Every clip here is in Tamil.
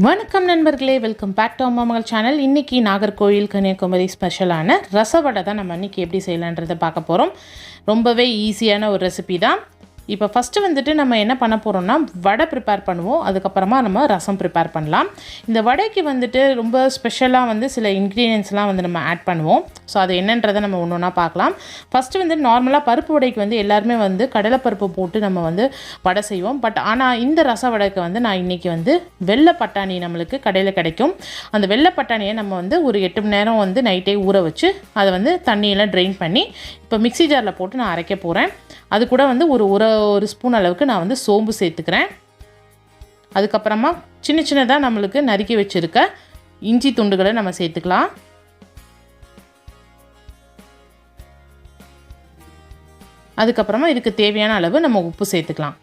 வணக்கம் நண்பர்களே, வெல்கம் பேக் டு அம்மா மகள் சேனல். இன்றைக்கி நாகர்கோவில் கன்னியாகுமரி ஸ்பெஷலான ரசவடை தான் நம்ம இன்றைக்கி எப்படி செய்யலான்றதை பார்க்க போகிறோம். ரொம்பவே ஈஸியான ஒரு ரெசிபி தான். இப்போ ஃபஸ்ட்டு வந்துட்டு நம்ம என்ன பண்ண போகிறோம்னா வடை ப்ரிப்பேர் பண்ணுவோம். அதுக்கப்புறமா நம்ம ரசம் ப்ரிப்பேர் பண்ணலாம். இந்த வடைக்கு வந்துட்டு ரொம்ப ஸ்பெஷலாக வந்து சில இன்க்ரீடியன்ஸ்லாம் வந்து நம்ம ஆட் பண்ணுவோம். ஸோ அது என்னன்றதை நம்ம ஒன்று ஒன்றா பார்க்கலாம். ஃபஸ்ட்டு வந்து நார்மலாக பருப்பு வடைக்கு வந்து எல்லாருமே வந்து கடலைப்பருப்பு போட்டு நம்ம வந்து வடை செய்வோம். பட் ஆனால் இந்த ரச வடைக்கு வந்து நான் இன்றைக்கி வந்து வெள்ளை பட்டாணி நம்மளுக்கு கடையில் கிடைக்கும். அந்த வெள்ளை பட்டாணியை நம்ம வந்து ஒரு 8 மணி நேரம் வந்து நைட்டே ஊற வச்சு அதை வந்து தண்ணியெல்லாம் ட்ரெயின் பண்ணி இப்போ மிக்ஸி ஜாரில் போட்டு நான் அரைக்க போகிறேன். அது கூட வந்து ஒரு ஸ்பூன் அளவுக்கு நான் வந்து சோம்பு சேர்த்துக்கிறேன். அதுக்கப்புறமா சின்ன சின்னதாக நம்மளுக்கு நறுக்கி வச்சுருக்க இஞ்சி துண்டுகளை நம்ம சேர்த்துக்கலாம். அதுக்கப்புறமா இதுக்கு தேவையான அளவு நம்ம உப்பு சேர்த்துக்கலாம்.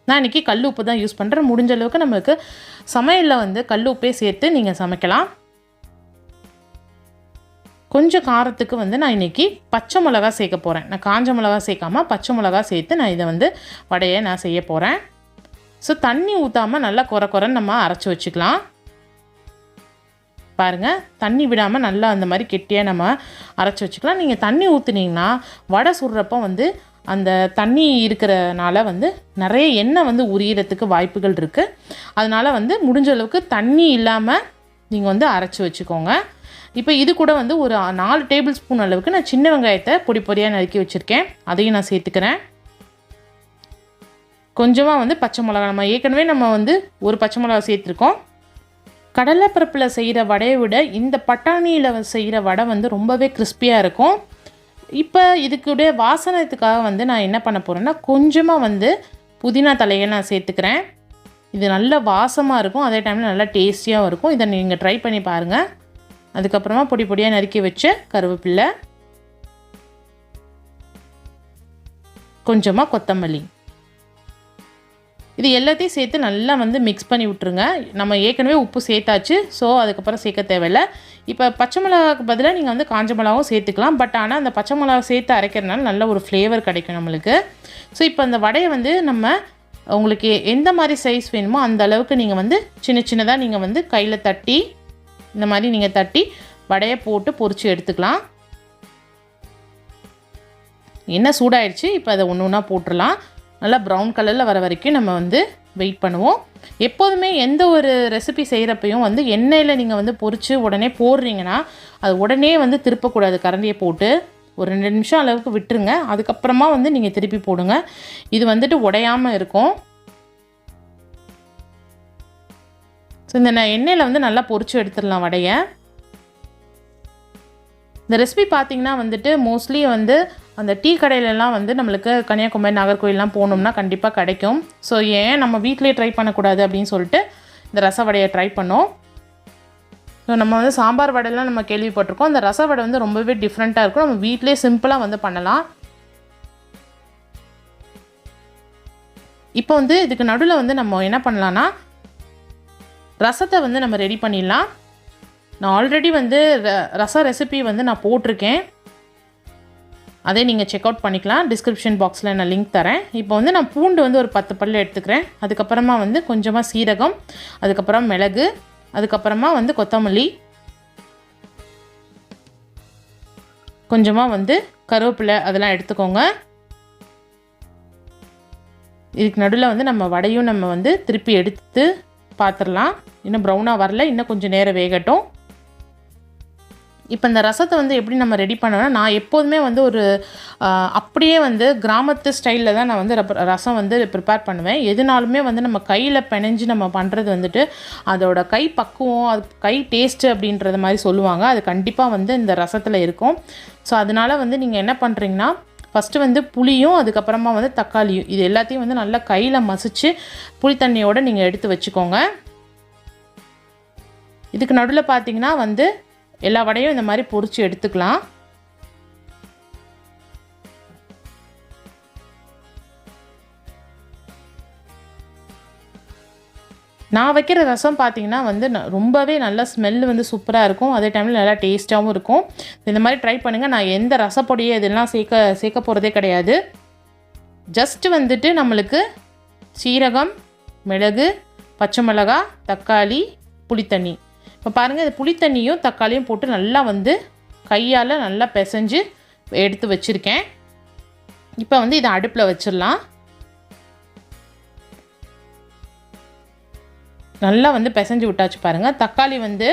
நான் இன்றைக்கி கல் உப்பு தான் யூஸ் பண்ணுறேன். முடிஞ்ச அளவுக்கு நம்மளுக்கு சமையலில் வந்து கல் உப்பே சேர்த்து நீங்கள் சமைக்கலாம். கொஞ்சம் காரத்துக்கு வந்து நான் இன்றைக்கி பச்சை மிளகா சேர்க்க போகிறேன். நான் காஞ்ச மிளகா சேர்க்காமல் பச்சை மிளகா சேர்த்து நான் இதை வந்து வடையை நான் செய்ய போகிறேன். ஸோ தண்ணி ஊற்றாமல் நல்லா குறைன்னு நம்ம அரைச்சி வச்சுக்கலாம். பாருங்கள், தண்ணி விடாமல் நல்லா அந்த மாதிரி கெட்டியாக நம்ம அரைச்சி வச்சுக்கலாம். நீங்கள் தண்ணி ஊற்றுனீங்கன்னா வடை சுடுறப்போ வந்து அந்த தண்ணி இருக்கிறனால வந்து நிறைய எண்ணெய் வந்து உரியறதுக்கு வாய்ப்புகள் இருக்குது. அதனால் வந்து முடிஞ்ச அளவுக்கு தண்ணி இல்லாமல் நீங்கள் வந்து அரைச்சி வச்சுக்கோங்க. இப்போ இது கூட வந்து ஒரு 4 டேபிள் ஸ்பூன் அளவுக்கு நான் சின்ன வெங்காயத்தை பொடியாக நறுக்கி வச்சுருக்கேன். அதையும் நான் சேர்த்துக்கிறேன். கொஞ்சமாக வந்து பச்சை மிளகா, நம்ம ஏற்கனவே நம்ம வந்து ஒரு பச்சை மிளகா சேர்த்துருக்கோம். கடலைப்பருப்பில் செய்கிற வடையை விட இந்த பட்டாணியில் செய்கிற வடை வந்து ரொம்பவே கிறிஸ்பியாக இருக்கும். இப்போ இதுக்குடைய வாசனத்துக்காக வந்து நான் என்ன பண்ண போகிறேன்னா கொஞ்சமாக வந்து புதினா தலையை நான் சேர்த்துக்கிறேன். இது நல்ல வாசமாக இருக்கும், அதே டைமில் நல்லா டேஸ்டியாகவும் இருக்கும். இதை நீங்கள் ட்ரை பண்ணி பாருங்கள். அதுக்கப்புறமா பொடியாக நறுக்கி வச்ச கருவேப்பிலை, கொஞ்சமாக கொத்தமல்லி, இது எல்லாத்தையும் சேர்த்து நல்லா வந்து மிக்ஸ் பண்ணி விட்டுருங்க. நம்ம ஏற்கனவே உப்பு சேர்த்தாச்சு, ஸோ அதுக்கப்புறம் சேர்க்க தேவையில்லை. இப்போ பச்சை மிளகாவுக்கு பதிலாக நீங்கள் வந்து காஞ்ச மிளகாவும் சேர்த்துக்கலாம். பட் ஆனால் அந்த பச்சை மிளகா சேர்த்து அரைக்கிறதுனால நல்ல ஒரு ஃப்ளேவர் கிடைக்கும் நம்மளுக்கு. ஸோ இப்போ அந்த வடையை வந்து நம்ம உங்களுக்கு எந்த மாதிரி சைஸ் வேணுமோ அந்த அளவுக்கு நீங்கள் வந்து சின்னதாக நீங்கள் வந்து கையில் தட்டி இந்த மாதிரி நீங்கள் தட்டி வடையை போட்டு பொரித்து எடுத்துக்கலாம். எண்ணெய் சூடாயிடுச்சு. இப்போ அதை ஒன்று ஒன்றா போட்டுடலாம். நல்லா ப்ரௌன் கலரில் வர வரைக்கும் நம்ம வந்து வெயிட் பண்ணுவோம். எப்போதுமே எந்த ஒரு ரெசிபி செய்கிறப்பையும் வந்து எண்ணெயில் நீங்கள் வந்து பொரித்து உடனே போடுறீங்கன்னா அது உடனே வந்து திருப்பக்கூடாது. கரண்டியை போட்டு ஒரு 2 நிமிஷம் அளவுக்கு விட்டுருங்க. அதுக்கப்புறமா வந்து நீங்கள் திருப்பி போடுங்க. இது வந்துட்டு உடையாமல் இருக்கும். ஸோ இந்த எண்ணெயில் வந்து நல்லா பொரிச்சு எடுத்துடலாம் வடையை. இந்த ரெசிபி பார்த்திங்கன்னா வந்துட்டு மோஸ்ட்லி வந்து அந்த டீ கடையிலலாம் வந்து நம்மளுக்கு கன்னியாகுமரி நாகர்கோவில்லாம் போனோம்னா கண்டிப்பாக கிடைக்கும். ஸோ ஏன் நம்ம வீட்டிலே ட்ரை பண்ணக்கூடாது அப்படின்னு சொல்லிட்டு இந்த ரச வடையை ட்ரை பண்ணோம். ஸோ நம்ம வந்து சாம்பார் வடையெல்லாம் நம்ம கேள்விப்பட்டிருக்கோம். அந்த ரச வடை வந்து ரொம்பவே டிஃப்ரெண்ட்டாக இருக்கும். நம்ம வீட்டிலே சிம்பிளாக வந்து பண்ணலாம். இப்போ வந்து இதுக்கு நடுவில் வந்து நம்ம என்ன பண்ணலான்னா ரசத்தை வந்து நம்ம ரெடி பண்ணிடலாம். நான் ஆல்ரெடி வந்து ரச ரெசிபி வந்து நான் போட்டிருக்கேன். அதே நீங்கள் செக் அவுட் பண்ணிக்கலாம். டிஸ்கிரிப்ஷன் பாக்ஸில் நான் லிங்க் தரேன். இப்போ வந்து நான் பூண்டு வந்து ஒரு 10 பல் எடுத்துக்கிறேன். அதுக்கப்புறமா வந்து கொஞ்சமாக சீரகம், அதுக்கப்புறம் மிளகு, அதுக்கப்புறமா வந்து கொத்தமல்லி, கொஞ்சமாக வந்து கருவேப்பிலை, அதெல்லாம் எடுத்துக்கோங்க. இதுக்கு நடுவில் வந்து நம்ம வடையும் நம்ம வந்து திருப்பி எடுத்து பார்த்துடலாம். இன்னும் ப்ரௌனாக வரல, இன்னும் கொஞ்சம் நேரம் வேகட்டும். இப்போ இந்த ரசத்தை வந்து எப்படி நம்ம ரெடி பண்ணோன்னா நான் எப்போதுமே வந்து ஒரு அப்படியே வந்து கிராமத்து ஸ்டைலில் தான் நான் வந்து ரசம் வந்து ப்ரிப்பேர் பண்ணுவேன். எதுனாலுமே வந்து நம்ம கையில் பிணைஞ்சு நம்ம பண்ணுறது வந்துட்டு அதோட கை பக்குவம், அது கை டேஸ்ட்டு அப்படின்றது மாதிரி சொல்லுவாங்க. அது கண்டிப்பாக வந்து இந்த ரசத்தில் இருக்கும். ஸோ அதனால் வந்து நீங்கள் என்ன பண்ணுறீங்கன்னா ஃபஸ்ட்டு வந்து புளியும் அதுக்கப்புறமா வந்து தக்காளியும் இது எல்லாத்தையும் வந்து நல்லா கையில் மசிச்சு புளி தண்ணியோடு நீங்கள் எடுத்து வச்சுக்கோங்க. இதுக்கு நடுவில் பார்த்தீங்கன்னா வந்து எல்லா வடையும் இந்த மாதிரி பொரித்து எடுத்துக்கலாம். நான் வைக்கிற ரசம் பார்த்தீங்கன்னா வந்து ரொம்பவே நல்லா ஸ்மெல் வந்து சூப்பராக இருக்கும். அதே டைமில் நல்லா டேஸ்ட்டாகவும் இருக்கும். இந்த மாதிரி ட்ரை பண்ணுங்கள். நான் எந்த ரசப்பொடியை இதெல்லாம் சேர்க்க போகிறதே கிடையாது. ஜஸ்ட்டு வந்துட்டு நம்மளுக்கு சீரகம், மிளகு, பச்சை மிளகாய், தக்காளி, புளித்தண்ணி. இப்போ பாருங்கள், இது புளித்தண்ணியும் தக்காளியும் போட்டு நல்லா வந்து கையால் நல்லா பிசைஞ்சு எடுத்து வச்சுருக்கேன். இப்போ வந்து இதை அடுப்பில் வச்சிடலாம். நல்லா வந்து பிசைஞ்சு விட்டாச்சு பாருங்கள். தக்காளி வந்து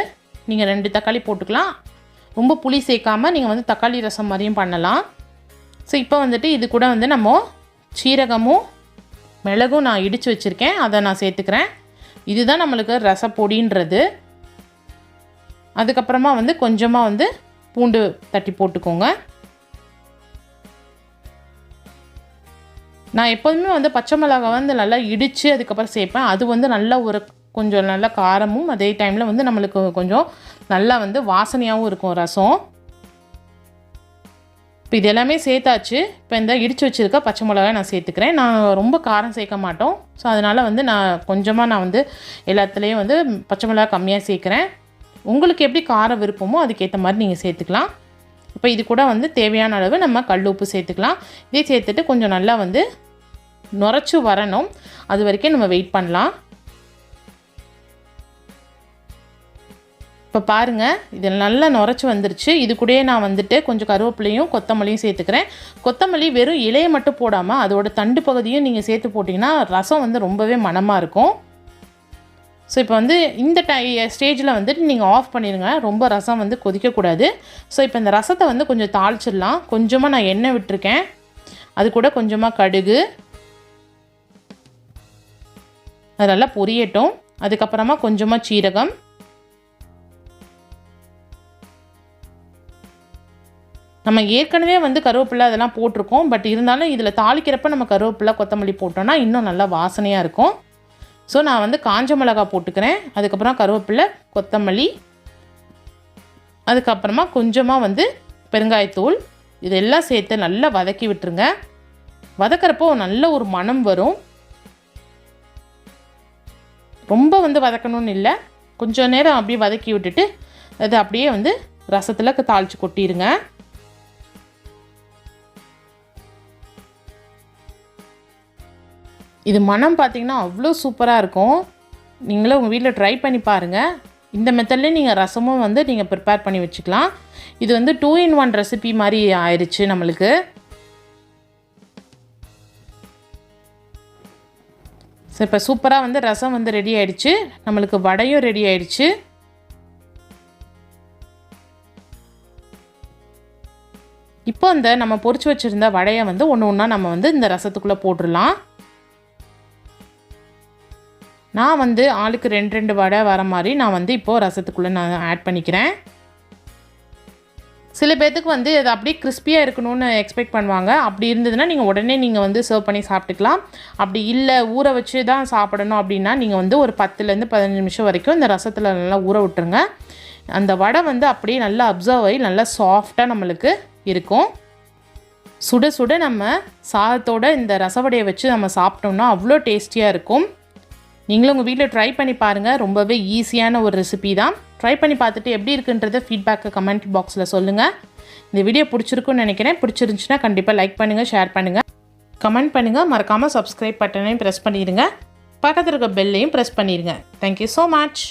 நீங்கள் 2 தக்காளி போட்டுக்கலாம். ரொம்ப புளி சேர்க்காமல் நீங்கள் வந்து தக்காளி ரசம் மாதிரியும் பண்ணலாம். ஸோ இப்போ வந்துட்டு இது கூட வந்து நம்ம சீரகமும் மிளகும் நான் இடித்து வச்சுருக்கேன், அதை நான் சேர்த்துக்கிறேன். இதுதான் நம்மளுக்கு ரசப்பொடின்றது. அதுக்கப்புறமா வந்து கொஞ்சமாக வந்து பூண்டு தட்டி போட்டுக்கோங்க. நான் எப்போதுமே வந்து பச்சை மிளகாய் வந்து நல்லா இடித்து அதுக்கப்புறம் சேர்ப்பேன். அது வந்து நல்ல ஒரு கொஞ்சம் நல்ல காரமும் அதே டைமில் வந்து நம்மளுக்கு கொஞ்சம் நல்லா வந்து வாசனையாகவும் இருக்கும் ரசம். இப்போ இது எல்லாமே சேர்த்தாச்சு. இப்போ இந்த இடித்து வச்சுருக்க பச்சை மிளகாய் நான் சேர்த்துக்கிறேன். நான் ரொம்ப காரம் சேர்க்க மாட்டோம். ஸோ அதனால் வந்து நான் வந்து எல்லாத்துலேயும் வந்து பச்சை மிளகாய் கம்மியாக சேர்க்குறேன். உங்களுக்கு எப்படி காரம் விருப்பமோ அதுக்கேற்ற மாதிரி நீங்கள் சேர்த்துக்கலாம். இப்போ இது கூட வந்து தேவையான அளவு நம்ம கல் உப்பு சேர்த்துக்கலாம். இதே சேர்த்துட்டு கொஞ்சம் நல்லா வந்து நுரைச்சி வரணும். அது வரைக்கும் நம்ம வெயிட் பண்ணலாம். இப்போ பாருங்கள், இது நல்லா நுரைச்சி வந்துருச்சு. இது கூடயே நான் வந்துட்டு கொஞ்சம் கருவேப்பிலையும் கொத்தமல்லியும் சேர்த்துக்கிறேன். கொத்தமல்லி வெறும் இலையை மட்டும் போடாமல் அதோட தண்டு பகுதியும் நீங்கள் சேர்த்து போட்டிங்கன்னா ரசம் வந்து ரொம்பவே மணமாக இருக்கும். ஸோ இப்போ வந்து இந்த ஸ்டேஜில் வந்துட்டு நீங்கள் ஆஃப் பண்ணிடுங்க. ரொம்ப ரசம் வந்து கொதிக்கக்கூடாது. ஸோ இப்போ இந்த ரசத்தை வந்து கொஞ்சம் தாளிச்சிடலாம். கொஞ்சமாக நான் எண்ணெய் விட்டுருக்கேன். அது கூட கொஞ்சமாக கடுகு, அது நல்லா பொரியட்டும். அதுக்கப்புறமா கொஞ்சமாக சீரகம், நம்ம ஏற்கனவே வந்து கருவேப்பிலை அதெல்லாம் போட்டிருக்கோம். பட் இருந்தாலும் இதில் தாளிக்கிறப்ப நம்ம கருவேப்பிலை கொத்தமல்லி போட்டோன்னா இன்னும் நல்லா வாசனையாக இருக்கும். ஸோ நான் வந்து காஞ்ச மிளகாய் போட்டுக்கிறேன். அதுக்கப்புறம் கருவேப்பிலை, கொத்தமல்லி, அதுக்கப்புறமா கொஞ்சமாக வந்து பெருங்காயத்தூள், இதெல்லாம் சேர்த்து நல்லா வதக்கி விட்டுருங்க. வதக்கிறப்போ நல்ல ஒரு மணம் வரும். ரொம்ப வந்து வதக்கணும்னு இல்லை, கொஞ்சம் நேரம் அப்படியே வதக்கி விட்டுட்டு அது அப்படியே வந்து ரசத்தில் தாளித்து கொட்டிடுங்க. இது மனம் பார்த்திங்கன்னா அவ்வளோ சூப்பராக இருக்கும். நீங்களும் உங்கள் வீட்டில் ட்ரை பண்ணி பாருங்கள். இந்த மெத்தட்லேயே நீங்கள் ரசமும் வந்து நீங்கள் ப்ரிப்பேர் பண்ணி வச்சுக்கலாம். இது வந்து 2 in 1 ரெசிபி மாதிரி ஆயிடுச்சு நம்மளுக்கு. ஸோ இப்போ சூப்பராக வந்து ரசம் வந்து ரெடி ஆகிடுச்சு. நம்மளுக்கு வடையும் ரெடி ஆகிடுச்சு. இப்போ இந்த நம்ம பொரிச்சு வச்சுருந்த வடையை வந்து ஒன்று ஒன்றா நம்ம வந்து இந்த ரசத்துக்குள்ளே போட்டுடலாம். நான் வந்து ஆளுக்கு 2 வடை வர மாதிரி நான் வந்து இப்போது ரசத்துக்குள்ளே நான் ஆட் பண்ணிக்கிறேன். சில பேர்த்துக்கு வந்து அது அப்படியே கிறிஸ்பியாக இருக்கணும்னு எக்ஸ்பெக்ட் பண்ணுவாங்க. அப்படி இருந்ததுன்னா நீங்கள் உடனே நீங்கள் வந்து சர்வ் பண்ணி சாப்பிட்டுக்கலாம். அப்படி இல்லை ஊற வச்சு தான் சாப்பிடணும் அப்படின்னா நீங்கள் வந்து ஒரு 10லேருந்து 15 நிமிஷம் வரைக்கும் இந்த ரசத்தில் நல்லா ஊற விட்டுருங்க. அந்த வடை வந்து அப்படியே நல்லா அப்சர்வ் ஆகி நல்லா சாஃப்டாக நம்மளுக்கு இருக்கும். சுட சுட நம்ம சாதத்தோட இந்த ரசவடையை வச்சு நம்ம சாப்பிட்டோம்னா அவ்வளோ டேஸ்டியாக இருக்கும். நீங்களும் உங்கள் வீட்டில் ட்ரை பண்ணி பாருங்கள். ரொம்பவே ஈஸியான ஒரு ரெசிபி தான். ட்ரை பண்ணி பார்த்துட்டு எப்படி இருக்குன்றத ஃபீட்பேக்கை கமெண்ட் பாக்ஸில் சொல்லுங்கள். இந்த வீடியோ பிடிச்சிருக்குன்னு நினைக்கிறேன். பிடிச்சிருந்துச்சுன்னா கண்டிப்பாக லைக் பண்ணுங்கள், ஷேர் பண்ணுங்கள், கமெண்ட் பண்ணுங்கள். மறக்காமல் சப்ஸ்கிரைப் பட்டனையும் ப்ரெஸ் பண்ணிடுங்க. பக்கத்தில் இருக்க பெல்லையும் ப்ரெஸ் பண்ணிடுங்க. Thank you so much.